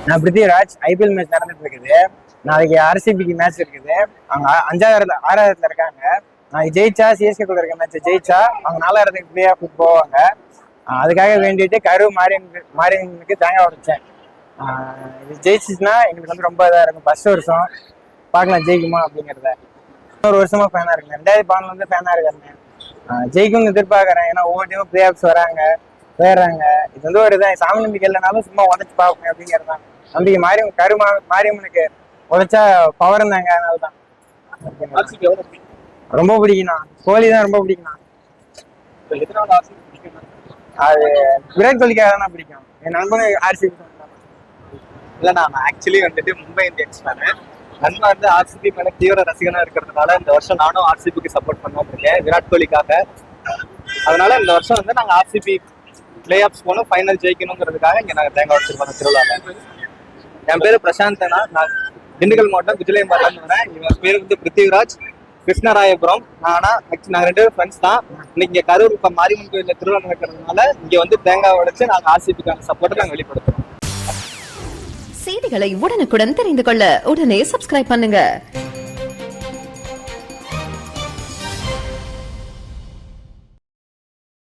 நான் Prithviraj. IPL match நடந்துட்டு இருக்குது. நாளைக்கு ஆர்சிபிக்கு மேட்ச் இருக்குது. அவங்க 5வது 6வதுல இருக்காங்க. நாளைக்கு ஜெயிச்சா சிஎஸ்கே கூட இருக்க மேட்ச் ஜெயிச்சா அவங்க 4வதுக்கு பிளே ஆஃப் போவாங்க. அதுக்காக வேண்டிட்டு மாரியம்மனுக்கு தேங்காய் உடைச்சேன். இது ஜெயிச்சுன்னா எங்களுக்கு வந்து ரொம்ப இதாக இருக்கும். ஃபர்ஸ்ட் வருஷம் பார்க்கலாம் ஜெயிக்குமா அப்படிங்கிறத. ஒரு வருஷமா ஃபேனா இருக்கேன். 2012 வந்து ஃபேனா இருக்காருங்க. ஜெயிக்கும்னு எதிர்பார்க்கறேன். ஏன்னா ஒவ்வொரு டைமும் பிளே ஆஃப்ஸ் வராங்க போயிடுறாங்க. இது வந்து ஒரு இதான் சாமி நம்பிக்கை இல்லைனாலும் சும்மா உடைச்சு பார்ப்பேன் அப்படிங்கிறது தான் நம்பிக்கை. மாரியம்மனுக்கு உடைச்சா பவர் இருந்தாங்க. அதனாலதான் ரொம்ப பிடிக்கும்ண்ணா. கோலி தான் ரொம்ப பிடிக்கும்ண்ணா. அது விராட் கோலிக்காக தான் பிடிக்கும். என் நண்பனுக்கு ஆர்சிபி இல்ல நான் ஆக்சுவலி வந்துட்டு மும்பை இந்தியன்ஸ் ஃபேனு. நண்பன் வந்து ஆர்சிபி மேல தீவிர ரசிகனா இருக்கிறதுனால இந்த வருஷம் நானும் ஆர்சிபிக்கு சப்போர்ட் பண்ணாம இருக்கேன் விராட் கோலிக்காக. அதனால இந்த வருஷம் வந்து நாங்க ஆர்சிபி பிளே ஆஃப்ஸ் போகணும், ஃபைனல் ஜெயிக்கணுங்கிறதுக்காக இங்க நாங்க தேங்காய் வச்சிருக்கோம் திருவிழாவில். என் பேரு பிரசாந்தனா. நான் திண்டுக்கல் மாவட்டம் குஜிலியம்பாளையம் வரேன். இவன் பேரு வந்து பிருத்திவிராஜ், கிருஷ்ணராயபுரம். நாங்க 2 பேரும் ஃப்ரெண்ட்ஸ் தான். இன்னைக்கு இங்க கரூர் இப்ப மாரியம்மன் கோயில்ல திருவிழா நடக்கிறதுனால இங்க வந்து தேங்காய் உடைச்சு நாங்க ஆர்சிபிக்கான சப்போர்ட்டை நாங்க வெளிப்படுத்துறோம். செய்திகளை உடனுக்குடன் தெரிந்து கொள்ள உடனே சப்ஸ்கிரைப் பண்ணுங்க.